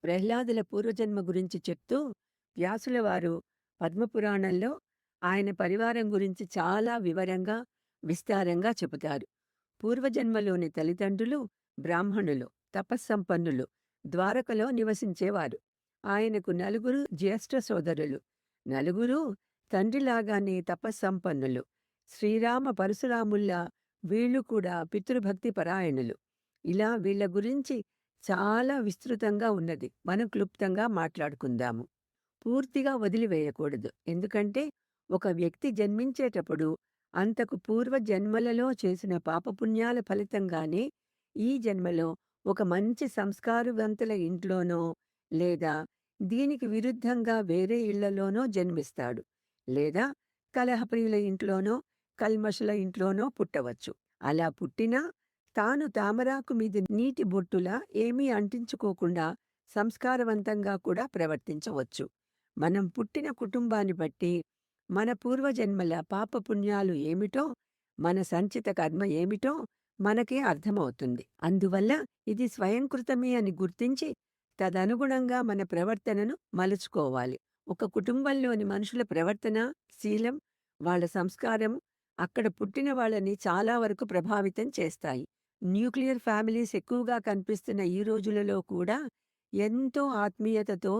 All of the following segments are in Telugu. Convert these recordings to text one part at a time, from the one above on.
ప్రహ్లాదుల పూర్వజన్మ గురించి చెప్తూ వ్యాసుల వారు పద్మపురాణంలో ఆయన పరివారం గురించి చాలా వివరంగా, విస్తారంగా చెబుతారు. పూర్వజన్మలోని తల్లిదండ్రులు బ్రాహ్మణులు, తపస్సంపన్నులు, ద్వారకలో నివసించేవారు. ఆయనకు నలుగురు జ్యేష్ఠ సోదరులు. నలుగురు తండ్రిలాగానే తపస్సంపన్నులు. శ్రీరామ పరశురాముల్లా వీళ్ళు కూడా పితృభక్తి పరాయణులు. ఇలా వీళ్ళ గురించి చాలా విస్తృతంగా ఉన్నది. మనం క్లుప్తంగా మాట్లాడుకుందాము. పూర్తిగా వదిలివేయకూడదు. ఎందుకంటే ఒక వ్యక్తి జన్మించేటప్పుడు అంతకు పూర్వ జన్మలలో చేసిన పాపపుణ్యాల ఫలితంగానే ఈ జన్మలో ఒక మంచి సంస్కారవంతుల ఇంట్లోనో లేదా దీనికి విరుద్ధంగా వేరే ఇళ్లలోనో జన్మిస్తాడు. లేదా కలహప్రియుల ఇంట్లోనో కల్మషుల ఇంట్లోనో పుట్టవచ్చు. అలా పుట్టినా తాను తామరాకు మీద నీటి బొట్టులా ఏమీ అంటించుకోకుండా సంస్కారవంతంగా కూడా ప్రవర్తించవచ్చు. మనం పుట్టిన కుటుంబాన్ని బట్టి మన పూర్వజన్మల పాపపుణ్యాలు ఏమిటో, మన సంచిత కర్మ ఏమిటో మనకే అర్థమవుతుంది. అందువల్ల ఇది స్వయంకృతమే అని గుర్తించి తదనుగుణంగా మన ప్రవర్తనను మలుచుకోవాలి. ఒక కుటుంబంలోని మనుషుల ప్రవర్తన, శీలం, వాళ్ళ సంస్కారం అక్కడ పుట్టిన వాళ్ళని చాలా వరకు ప్రభావితం చేస్తాయి. న్యూక్లియర్ ఫ్యామిలీస్ ఎక్కువగా కనిపిస్తున్న ఈ రోజులలో కూడా ఎంతో ఆత్మీయతతో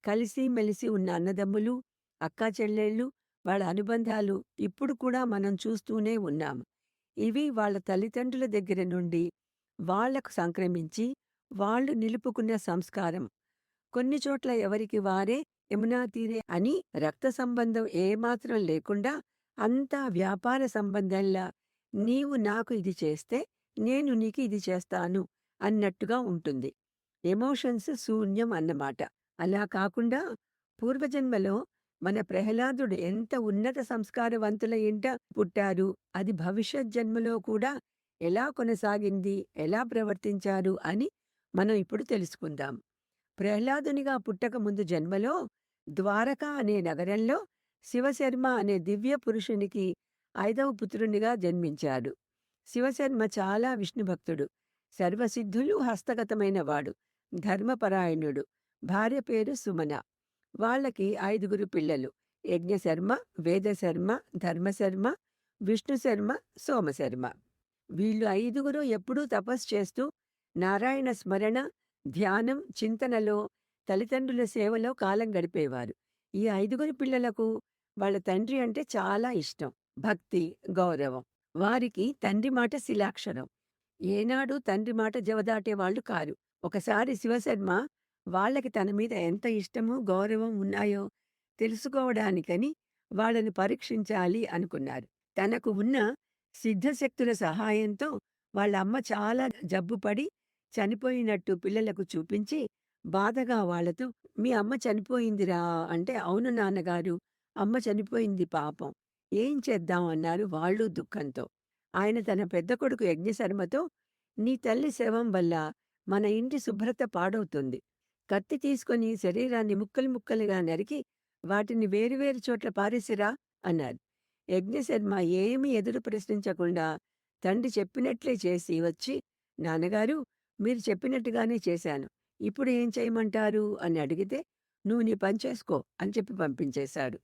కలిసిమెలిసి ఉన్న అన్నదమ్ములు, అక్కా చెల్లెళ్ళు, వాళ్ళ అనుబంధాలు ఇప్పుడు కూడా మనం చూస్తూనే ఉన్నాము. ఇవి వాళ్ళ తల్లిదండ్రుల దగ్గర నుండి వాళ్లకు సంక్రమించి వాళ్ళు నిలుపుకున్న సంస్కారం. కొన్ని చోట్ల ఎవరికి వారే యమునా తీరే అని రక్త సంబంధం ఏమాత్రం లేకుండా అంతా వ్యాపార సంబంధంలా నీవు నాకు ఇది చేస్తే నేను నీకు ఇది చేస్తాను అన్నట్టుగా ఉంటుంది. ఎమోషన్స్ శూన్యం అన్నమాట. అలా కాకుండా పూర్వజన్మలో మన ప్రహ్లాదుడు ఎంత ఉన్నత సంస్కారవంతుల ఇంట పుట్టారు, అది భవిష్యత్ జన్మలో కూడా ఎలా కొనసాగింది, ఎలా ప్రవర్తించారు అని మనం ఇప్పుడు తెలుసుకుందాం. ప్రహ్లాదునిగా పుట్టక ముందు జన్మలో ద్వారక అనే నగరంలో శివశర్మ అనే దివ్య పురుషునికి 5వ పుత్రునిగా జన్మించాడు. శివశర్మ చాలా విష్ణుభక్తుడు, సర్వసిద్ధులు హస్తగతమైన వాడు, ధర్మపరాయణుడు. భార్య పేరు సుమన. వాళ్ళకి 5గురు పిల్లలు: యజ్ఞశర్మ, వేదశర్మ, ధర్మశర్మ, విష్ణుశర్మ, సోమశర్మ. వీళ్ళు 5గురు ఎప్పుడూ తపస్సు చేస్తూ నారాయణ స్మరణ, ధ్యానం, చింతనలో, తల్లిదండ్రుల సేవలో కాలం గడిపేవారు. ఈ 5గురు పిల్లలకు వాళ్ళ తండ్రి అంటే చాలా ఇష్టం, భక్తి, గౌరవం. వారికి తండ్రి మాట శిలాక్షరం. ఏనాడు తండ్రి మాట జవదాటేవాళ్లు కారు. ఒకసారి శివశర్మ వాళ్ళకి తన మీద ఎంత ఇష్టమో గౌరవం ఉన్నాయో తెలుసుకోవడానికని వాళ్ళని పరీక్షించాలి అనుకున్నారు. తనకు ఉన్న సిద్ధశక్తుల సహాయంతో వాళ్ళ అమ్మ చాలా జబ్బుపడి చనిపోయినట్టు పిల్లలకు చూపించి బాధగా వాళ్లతో, మీ అమ్మ చనిపోయిందిరా అంటే, అవును నాన్నగారు, అమ్మ చనిపోయింది పాపం, ఏం చేద్దాం అన్నారు వాళ్ళు దుఃఖంతో. ఆయన తన పెద్ద కొడుకు యజ్ఞశర్మతో, నీ తల్లి శవం వల్ల మన ఇంటి శుభ్రత పాడవుతుంది. కత్తి తీసుకొని శరీరాన్ని ముక్కలు ముక్కలుగా నరికి వాటిని వేరువేరు చోట్ల పారేసిరా అన్నారు. యజ్ఞశర్మ ఏమీ ఎదురు ప్రశ్నించకుండా తండ్రి చెప్పినట్లే చేసి వచ్చి, నాన్నగారు, మీరు చెప్పినట్టుగానే చేశాను, ఇప్పుడు ఏం చేయమంటారు అని అడిగితే, నువ్వు నీ పని చేసుకో అని చెప్పి పంపించేశాడు.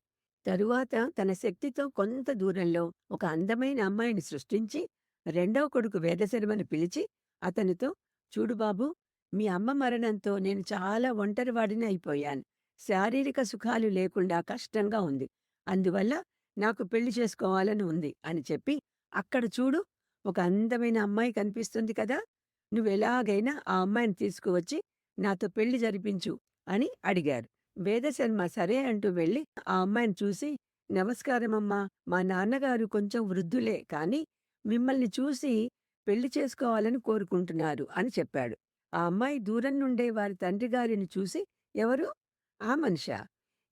తరువాత తన శక్తితో కొంత దూరంలో ఒక అందమైన అమ్మాయిని సృష్టించి రెండవ కొడుకు వేదశర్మను పిలిచి అతనితో, చూడు బాబు, మీ అమ్మ మరణంతో నేను చాలా ఒంటరివాడిని అయిపోయాను. శారీరక సుఖాలు లేకుండా కష్టంగా ఉంది. అందువల్ల నాకు పెళ్లి చేసుకోవాలని ఉంది అని చెప్పి, అక్కడ చూడు, ఒక అందమైన అమ్మాయి కనిపిస్తుంది కదా, నువ్వెలాగైనా ఆ అమ్మాయిని తీసుకువచ్చి నాతో పెళ్లి జరిపించు అని అడిగారు. వేదశర్మ సరే అంటూ వెళ్ళి ఆ అమ్మాయిని చూసి, నమస్కారమమ్మా, మా నాన్నగారు కొంచెం వృద్ధులే కానీ మిమ్మల్ని చూసి పెళ్లి చేసుకోవాలని కోరుకుంటున్నారు అని చెప్పాడు. ఆ అమ్మాయి దూరం నుండే వారి తండ్రి గారిని చూసి, ఎవరు? ఆ మనిషా?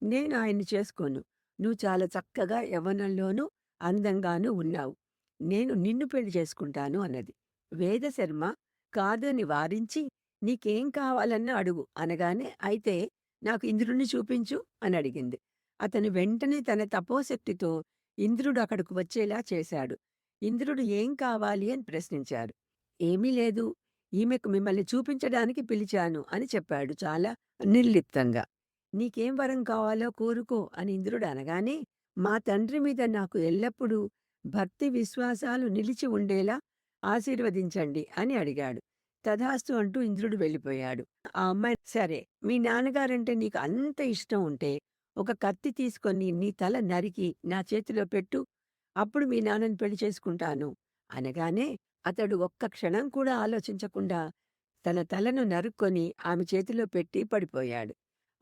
నేను ఆయన్ని చేసుకోను. నువ్వు చాలా చక్కగా యవ్వనంలోనూ అందంగానూ ఉన్నావు. నేను నిన్ను పెళ్లి చేసుకుంటాను అన్నది. వేదశర్మ కాదని వారించి, నీకేం కావాలన్నా అడుగు అనగానే, అయితే నాకు ఇంద్రుణ్ణి చూపించు అని అడిగింది. అతను వెంటనే తన తపోశక్తితో ఇంద్రుడు అక్కడకు వచ్చేలా చేశాడు. ఇంద్రుడు ఏం కావాలి అని ప్రశ్నించారు. ఏమీ లేదు, ఈమెకు మిమ్మల్ని చూపించడానికి పిలిచాను అని చెప్పాడు చాలా నిర్లిప్తంగా. నీకేం వరం కావాలో కోరుకో అని ఇంద్రుడు అనగానే, మా తండ్రి మీద నాకు ఎల్లప్పుడూ భక్తి విశ్వాసాలు నిలిచి ఉండేలా ఆశీర్వదించండి అని అడిగాడు. తథాస్తు అంటూ ఇంద్రుడు వెళ్ళిపోయాడు. ఆ అమ్మాయి, సరే మీ నాన్నగారంటే నీకు అంత ఇష్టం ఉంటే ఒక కత్తి తీసుకొని నీ తల నరికి నా చేతిలో పెట్టు. అప్పుడు మీ నాన్నని పెళ్లి చేసుకుంటాను అనగానే అతడు ఒక్క క్షణం కూడా ఆలోచించకుండా తన తలను నరుక్కొని ఆమె చేతిలో పెట్టి పడిపోయాడు.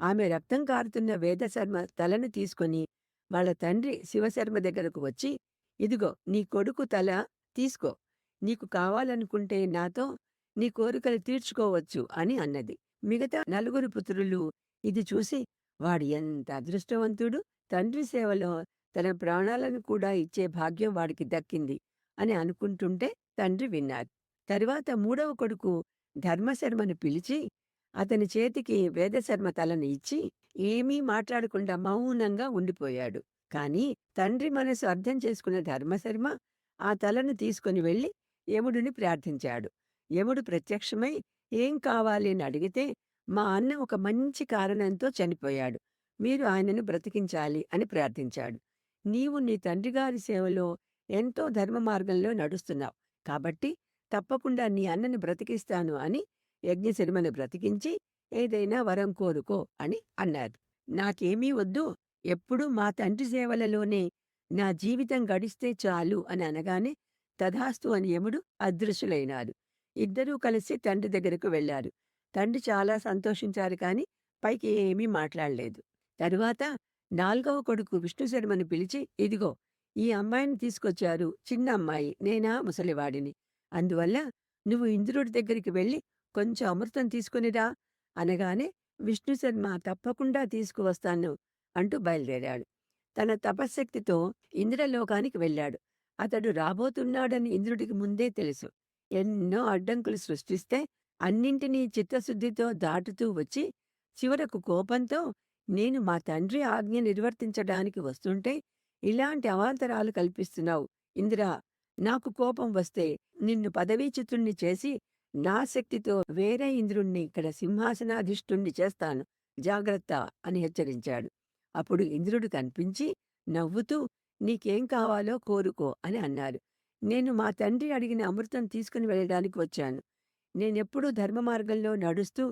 ఆమె రక్తం కారుతున్న వేదశర్మ తలను తీసుకొని వాళ్ళ తండ్రి శివశర్మ దగ్గరకు వచ్చి, ఇదిగో నీ కొడుకు తల తీసుకో. నీకు కావాలనుకుంటే నాతో నీ కోరికలు తీర్చుకోవచ్చు అని అన్నది. మిగతా నలుగురు పుత్రులు ఇది చూసి, వాడు ఎంత అదృష్టవంతుడు! తండ్రి సేవలో తన ప్రాణాలను కూడా ఇచ్చే భాగ్యం వాడికి దక్కింది అని అనుకుంటుంటే తండ్రి విన్నారు. తరువాత మూడవ కొడుకు ధర్మశర్మను పిలిచి అతని చేతికి వేదశర్మ తలను ఇచ్చి ఏమీ మాట్లాడకుండా మౌనంగా ఉండిపోయాడు. కాని తండ్రి మనసు అర్థం చేసుకున్న ధర్మశర్మ ఆ తలను తీసుకుని వెళ్ళి యముడిని ప్రార్థించాడు. యముడు ప్రత్యక్షమై ఏం కావాలి అని అడిగితే, మా అన్న ఒక మంచి కారణంతో చనిపోయాడు. మీరు ఆయనను బ్రతికించాలి అని ప్రార్థించాడు. నీవు నీ తండ్రిగారి సేవలో ఎంతో ధర్మ మార్గంలో నడుస్తున్నావు. కాబట్టి తప్పకుండా నీ అన్నని బ్రతికిస్తాను అని యజ్ఞశర్మని బ్రతికించి ఏదైనా వరం కోరుకో అని అన్నారు. నాకేమీ వద్దు, ఎప్పుడూ మా తండ్రి సేవలలోనే నా జీవితం గడిస్తే చాలు అని అనగానే తథాస్తు అని యముడు అదృశ్యులైనారు. ఇద్దరూ కలిసి తండ్రి దగ్గరకు వెళ్లారు. తండ్రి చాలా సంతోషించారు కాని పైకి ఏమీ మాట్లాడలేదు. తరువాత నాల్గవ కొడుకు విష్ణుశర్మను పిలిచి, ఇదిగో ఈ అమ్మాయిని తీసుకొచ్చారు, చిన్న అమ్మాయి, నేనా ముసలివాడిని. అందువల్ల నువ్వు ఇంద్రుడి దగ్గరికి వెళ్ళి కొంచెం అమృతం తీసుకునిరా అనగానే విష్ణుశర్మ తప్పకుండా తీసుకువస్తాను అంటూ బయలుదేరాడు. తన తపశ్శక్తితో ఇంద్రలోకానికి వెళ్ళాడు. అతడు రాబోతున్నాడని ఇంద్రుడికి ముందే తెలుసు. ఎన్నో అడ్డంకులు సృష్టిస్తే అన్నింటినీ చిత్తశుద్ధితో దాటుతూ వచ్చి చివరకు కోపంతో, నేను మా తండ్రి ఆజ్ఞ నిర్వర్తించడానికి వస్తుంటే ఇలాంటి అవాంతరాలు కల్పిస్తున్నావు ఇంద్రా, నాకు కోపం వస్తే నిన్ను పదవీచ్యుతుణ్ణి చేసి నా శక్తితో వేరే ఇంద్రుణ్ణి ఇక్కడ సింహాసనాధిష్ఠుణ్ణి చేస్తాను, జాగ్రత్త అని హెచ్చరించాడు. అప్పుడు ఇంద్రుడు కనిపించి నవ్వుతూ, నీకేం కావాలో కోరుకో అని అన్నారు. నేను మా తండ్రి అడిగిన అమృతం తీసుకుని వెళ్ళడానికి వచ్చాను. నేనెప్పుడూ ధర్మ మార్గంలో నడుస్తూ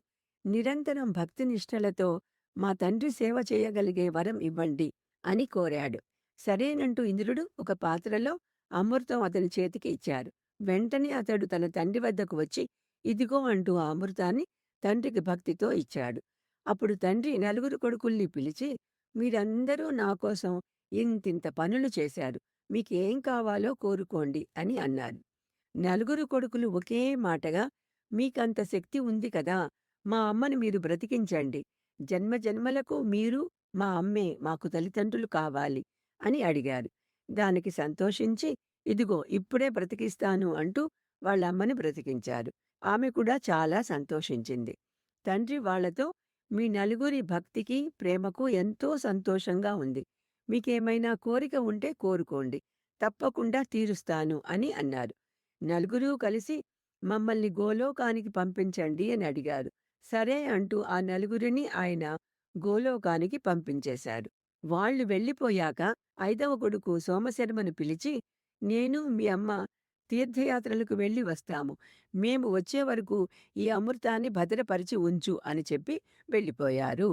నిరంతరం భక్తినిష్టలతో మా తండ్రి సేవ చేయగలిగే వరం ఇవ్వండి అని కోరాడు. సరేనంటూ ఇంద్రుడు ఒక పాత్రలో అమృతం అతని చేతికి ఇచ్చారు. వెంటనే అతడు తన తండ్రి వద్దకు వచ్చి ఇదిగో అంటూ ఆ అమృతాన్ని తండ్రికి భక్తితో ఇచ్చాడు. అప్పుడు తండ్రి నలుగురు కొడుకుల్ని పిలిచి, మీరందరూ నా కోసం ఇంతింత పనులు చేశారు, మీకేం కావాలో కోరుకోండి అని అన్నారు. నలుగురు కొడుకులు ఒకే మాటగా, మీకంత శక్తి ఉంది కదా, మా అమ్మని మీరు బ్రతికించండి. జన్మజన్మలకు మీరు మా అమ్మే మాకు తల్లిదండ్రులు కావాలి అని అడిగారు. దానికి సంతోషించి, ఇదిగో ఇప్పుడే బ్రతికిస్తాను అంటూ వాళ్ళమ్మని బ్రతికించారు. ఆమె కూడా చాలా సంతోషించింది. తండ్రి వాళ్లతో, మీ నలుగురి భక్తికి ప్రేమకు ఎంతో సంతోషంగా ఉంది. మీకేమైనా కోరిక ఉంటే కోరుకోండి, తప్పకుండా తీరుస్తాను అని అన్నారు. నలుగురూ కలిసి మమ్మల్ని గోలోకానికి పంపించండి అని అడిగారు. సరే అంటూ ఆ నలుగురిని ఆయన గోలోకానికి పంపించేశారు. వాళ్ళు వెళ్ళిపోయాక ఐదవ కొడుకు సోమశర్మను పిలిచి, నేను మీ అమ్మ తీర్థయాత్రలకు వెళ్ళి వస్తాము. మేము వచ్చే వరకు ఈ అమృతాన్ని భద్రపరిచి ఉంచు అని చెప్పి వెళ్ళిపోయారు.